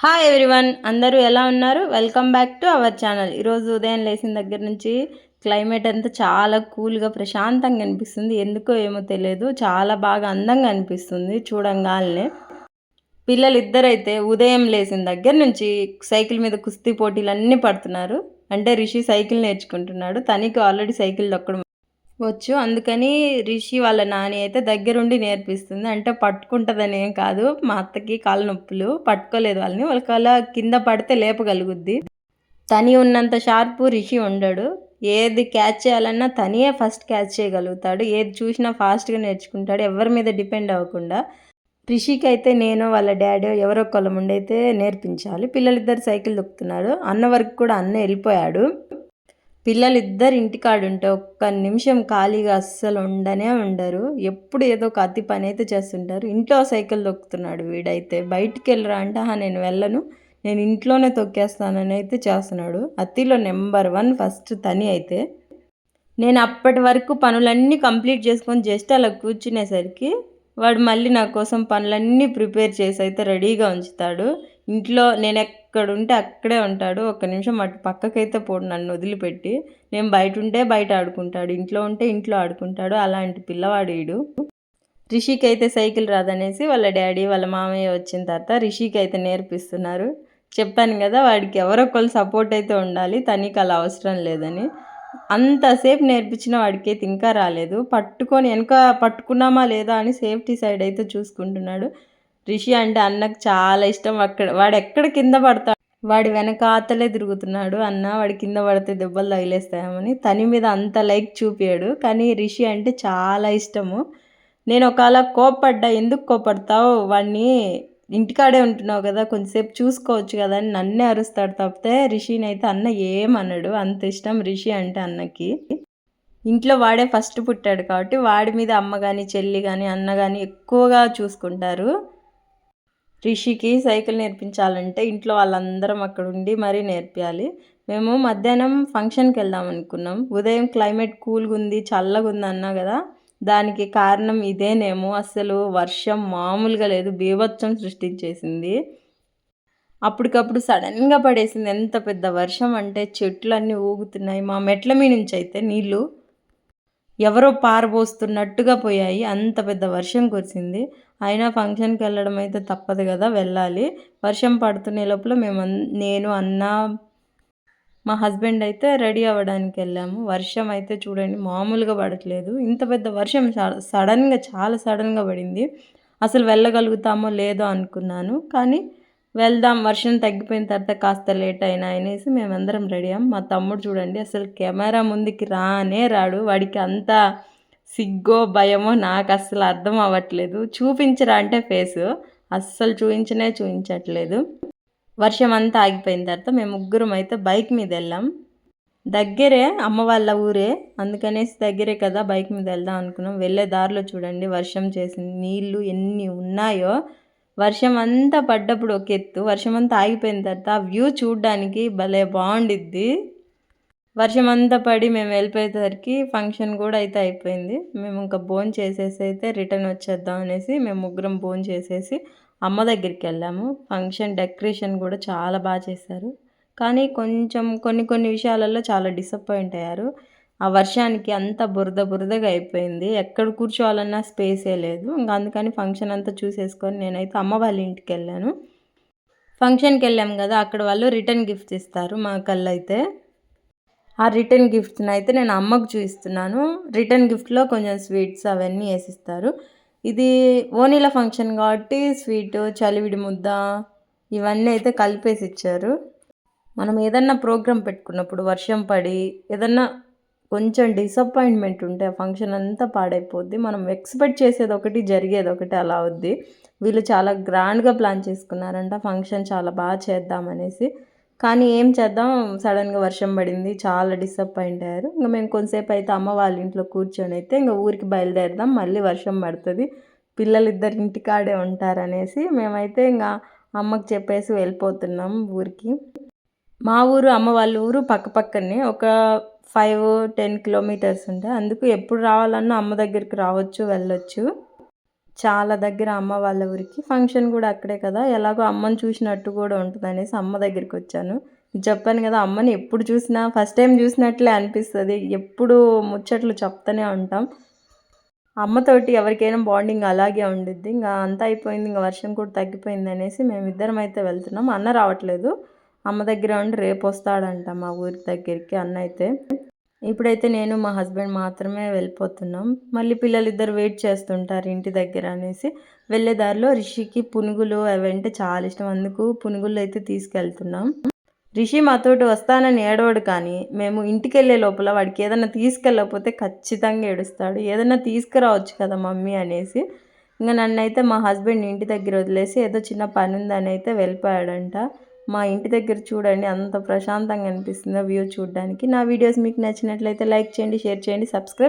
Hi everyone, అందరూ ఎలా ఉన్నారు? Welcome back to our channel. ఈరోజు ఉదయం లేచిన దగ్గర నుంచి క్లైమేట్ అంతా చాలా కూల్గా ప్రశాంతంగా అనిపిస్తుంది. ఎందుకో ఏమో తెలియదు, చాలా బాగా అందంగా అనిపిస్తుంది చూడంగానే. పిల్లలు ఇద్దరైతే ఉదయం లేచిన దగ్గర నుంచి సైకిల్ మీద కుస్తీ పోటీలు అన్నీ పడుతున్నారు. అంటే రిషి సైకిల్ నేర్చుకుంటున్నాడు, తనకి ఆల్రెడీ సైకిల్ దొక్కడం వచ్చు. అందుకని రిషి వాళ్ళ నాని అయితే దగ్గరుండి నేర్పిస్తుంది. అంటే పట్టుకుంటుందని ఏం కాదు, మా అత్తకి కాళ్ళ నొప్పులు, పట్టుకోలేదు వాళ్ళకి అలా కింద పడితే లేపగలుగుద్ది. తని ఉన్నంత షార్పు రిషి ఉండడు. ఏది క్యాచ్ చేయాలన్నా తనియే ఫస్ట్ క్యాచ్ చేయగలుగుతాడు. ఏది చూసినా ఫాస్ట్గా నేర్చుకుంటాడు, ఎవరి మీద డిపెండ్ అవ్వకుండా. రిషికి అయితే నేను వాళ్ళ డాడీ ఎవరో ఒకళ్ళ ముండైతే నేర్పించాలి. పిల్లలిద్దరు సైకిల్ దొక్కుతున్నారు. అన్న వరకు కూడా అన్న వెళ్ళిపోయాడు. పిల్లలిద్దరు ఇంటికాడుంటే ఒక్క నిమిషం ఖాళీగా అస్సలు ఉండరు. ఎప్పుడు ఏదో ఒక అతి పని అయితే చేస్తుంటారు. ఇంట్లో సైకిల్ తొక్కుతున్నాడు వీడైతే. బయటికి వెళ్ళరా అంటే నేను వెళ్ళను, నేను ఇంట్లోనే తొక్కేస్తానని అయితే చేస్తున్నాడు. అతిలో నెంబర్ 1 ఫస్ట్ తని అయితే. నేను అప్పటి వరకు పనులన్నీ కంప్లీట్ చేసుకొని జస్ట్ అలా కూర్చునేసరికి వాడు మళ్ళీ నా కోసం పనులన్నీ ప్రిపేర్ చేసి అయితే రెడీగా ఉంచుతాడు. ఇంట్లో నేను ఎక్కడుంటే అక్కడే ఉంటాడు. ఒక్క నిమిషం అటు పక్కకైతే పోడు నన్ను వదిలిపెట్టి. నేను బయట ఉంటే బయట ఆడుకుంటాడు, ఇంట్లో ఉంటే ఇంట్లో ఆడుకుంటాడు. అలాంటి పిల్లవాడు వీడు. రిషికి అయితే సైకిల్ రాదనేసి వాళ్ళ డాడీ వాళ్ళ మామయ్య వచ్చిన తర్వాత రిషికి అయితే నేర్పిస్తున్నారు. చెప్పాను కదా, వాడికి ఎవరొకళ్ళు సపోర్ట్ అయితే ఉండాలి, తనకి అలా అవసరం లేదని. అంతసేపు నేర్పించిన వాడికైతే ఇంకా రాలేదు. పట్టుకొని వెనక పట్టుకున్నామా లేదా అని సేఫ్టీ సైడ్ అయితే చూసుకుంటున్నాడు. రిషి అంటే అన్నకు చాలా ఇష్టం. వాడు ఎక్కడ కింద పడతాడు, వాడి వెనకాతలే తిరుగుతున్నాడు అన్న. వాడి కింద పడితే దెబ్బలు తగిలేస్తాయేమని తని మీద అంత లైక్ చూపించాడు. కానీ రిషి అంటే చాలా ఇష్టము. నేను ఒకవేళ కోప్పడ్డా, ఎందుకు కోపడతావు, వాడిని ఇంటికాడే ఉంటున్నావు కదా, కొంచెంసేపు చూసుకోవచ్చు కదా అని నన్నే అరుస్తాడు తప్పితే రిషిని అయితే అన్న ఏమన్నాడు. అంత ఇష్టం రిషి అంటే అన్నకి. ఇంట్లో వాడే ఫస్ట్ పుట్టాడు కాబట్టి వాడి మీద అమ్మ కానీ చెల్లి కానీ అన్న కానీ ఎక్కువగా చూసుకుంటారు. రిషికి సైకిల్ నేర్పించాలంటే ఇంట్లో వాళ్ళందరం అక్కడ ఉండి మరీ నేర్పించాలి. మేము మధ్యాహ్నం ఫంక్షన్కి వెళ్దాం అనుకున్నాం. ఉదయం క్లైమేట్ కూల్గా ఉంది, చల్లగా ఉంది అన్నా కదా, దానికి కారణం ఇదేనేమో. అసలు వర్షం మామూలుగా లేదు, బీభత్సం సృష్టించేసింది. అప్పటికప్పుడు సడన్గా పడేసింది. ఎంత పెద్ద వర్షం అంటే చెట్లన్నీ ఊగుతున్నాయి. మా మెట్ల మీ నుంచి అయితే నీళ్ళు ఎవరో పారబోస్తున్నట్టుగా పోయాయి. అంత పెద్ద వర్షం కురిసింది. అయినా ఫంక్షన్కి వెళ్ళడం అయితే తప్పదు కదా, వెళ్ళాలి. వర్షం పడుతునే లోపల నేను అన్న మా హస్బెండ్ అయితే రెడీ అవ్వడానికి వెళ్ళాము. వర్షం అయితే చూడండి మామూలుగా పడట్లేదు. ఇంత పెద్ద వర్షం సడన్గా చాలా సడన్గా పడింది. అసలు వెళ్ళగలుగుతామో లేదో అనుకున్నాను, కానీ వెళ్దాం, వర్షం తగ్గిపోయిన తర్వాత కాస్త లేట్ అయినా అనేసి మేమందరం రెడీ అయ్యాం. మా తమ్ముడు చూడండి అసలు కెమెరా ముందుకి రానే రాడు. వాడికి అంత సిగ్గో భయమో నాకు అస్సలు అర్థం అవ్వట్లేదు. చూపించరా అంటే ఫేసు అస్సలు చూపించట్లేదు. వర్షం అంతా ఆగిపోయిన తర్వాత మేము ముగ్గురం అయితే బైక్ మీద వెళ్ళాం. దగ్గరే అమ్మ వాళ్ళ ఊరే, అందుకనేసి దగ్గరే కదా బైక్ మీద వెళ్దాం అనుకున్నాం. వెళ్ళే దారిలో చూడండి వర్షం చేసింది, నీళ్ళు ఎన్ని ఉన్నాయో. వర్షం అంతా పడ్డప్పుడు ఒక ఎత్తు, వర్షం అంతా ఆగిపోయిన తర్వాత ఆ వ్యూ చూడడానికి భలే బాగుండిద్ది. వర్షం అంతా పడి మేము వెళ్ళిపోయేసరికి ఫంక్షన్ కూడా అయితే అయిపోయింది. మేము ఇంకా భోజనం చేసేసి అయితే రిటర్న్ వచ్చేద్దాం అనేసి మేము ముగ్గురం భోజనం చేసేసి అమ్మ దగ్గరికి వెళ్ళాము. ఫంక్షన్ డెకరేషన్ కూడా చాలా బాగా చేశారు, కానీ కొంచెం కొన్ని విషయాలలో చాలా డిసప్పాయింట్ అయ్యారు. ఆ వర్షానికి అంతా బురదగా అయిపోయింది. ఎక్కడ కూర్చోవాలన్నా స్పేసే లేదు. ఇంకా అందుకని ఫంక్షన్ అంతా చూసేసుకొని నేనైతే అమ్మ వాళ్ళ ఇంటికి వెళ్ళాను. ఫంక్షన్కి వెళ్ళాము కదా, అక్కడ వాళ్ళు రిటర్న్ గిఫ్ట్స్ ఇస్తారు మా కళ్ళైతే. ఆ రిటర్న్ గిఫ్ట్ని అయితే నేను అమ్మకు చూపిస్తున్నాను. రిటర్న్ గిఫ్ట్లో కొంచెం స్వీట్స్ అవన్నీ వేసిస్తారు. ఇది ఓనీల ఫంక్షన్ కాబట్టి స్వీటు, చలివిడి ముద్ద ఇవన్నీ అయితే కలిపేసి ఇచ్చారు. మనం ఏదన్నా ప్రోగ్రాం పెట్టుకున్నప్పుడు వర్షం పడి ఏదన్నా కొంచెం డిసప్పాయింట్మెంట్ ఉంటే ఆ ఫంక్షన్ అంతా పాడైపోద్ది. మనం ఎక్స్పెక్ట్ చేసేది ఒకటి, జరిగేది ఒకటి అలా అవుద్ది. వీళ్ళు చాలా గ్రాండ్గా ప్లాన్ చేసుకున్నారంట ఫంక్షన్, చాలా బాగా చేద్దామనేసి. కానీ ఏం చేద్దాం, సడన్గా వర్షం పడింది, చాలా డిసప్పాయింట్ అయ్యారు. ఇంకా మేము కొంతసేపు అయితే అమ్మ వాళ్ళ ఇంట్లో కూర్చొని అయితే ఇంకా ఊరికి బయలుదేరదాం, మళ్ళీ వర్షం పడుతుంది, పిల్లలిద్దరు ఇంటికాడే ఉంటారనేసి మేమైతే ఇంకా అమ్మకి చెప్పేసి వెళ్ళిపోతున్నాం ఊరికి. మా ఊరు అమ్మ వాళ్ళ ఊరు పక్కనే, ఒక 5-10 కిలోమీటర్స్ ఉంటాయి. అందుకు ఎప్పుడు రావాలన్నా అమ్మ దగ్గరికి రావచ్చు, వెళ్ళొచ్చు. చాలా దగ్గర అమ్మ వాళ్ళ ఊరికి. ఫంక్షన్ కూడా అక్కడే కదా! ఎలాగో అమ్మని చూసినట్టు కూడా ఉంటదనేసి అమ్మ దగ్గరికొచ్చాను. చెప్పాను కదా! అమ్మని ఎప్పుడు చూసినా ఫస్ట్ టైమ్ చూసినట్లే అనిపిస్తది. ఎప్పుడూ ముచ్చట్లు చెప్తూనే ఉంటాం. అమ్మతోటి ఎవరికైనా బాండింగ్ అలాగే ఉండిద్ది. ఇంగా అంతా అయిపోయింది. ఇంక వర్షం కూడా తగ్గిపోయిందనేసి మేమిద్దరం అయితే వెళ్తున్నాం. అన్న రావట్లేదు. అమ్మ దగ్గరే ఉండి రేపొస్తాడంట మా ఊరి దగ్గరికి అన్నయితే. ఇప్పుడైతే నేను మా హస్బెండ్ మాత్రమే వెళ్ళిపోతున్నాం. మళ్ళీ పిల్లలిద్దరు వెయిట్ చేస్తుంటారు ఇంటి దగ్గర అనేసి. వెళ్ళే దారిలో రిషికి పునుగులు అవంటే చాలా ఇష్టం. అందుకు పునుగులైతే తీసుకెళ్తున్నాం. రిషి మాతోటి వస్తానని ఏడవడు కానీ, మేము ఇంటికెళ్ళే లోపల వాడికేదన్నా తీసుకెళ్ళకపోతే ఖచ్చితంగా ఏడుస్తాడు. ఏదన్నా తీసుకురావచ్చు కదా మమ్మీ అనేసి. ఇంక నన్నైతే మా హస్బెండ్ ఇంటి దగ్గర వదిలేసి ఏదో చిన్న పనుందనైతే వెళ్ళిపోయాడంట. మా ఇంటి దగ్గర చూడండి అంత ప్రశాంతంగా అనిపిస్తుందో వ్యూ చూడడానికి. నా వీడియోస్ మీకు నచ్చినట్లయితే లైక్ చేయండి, షేర్ చేయండి, సబ్స్క్రైబ్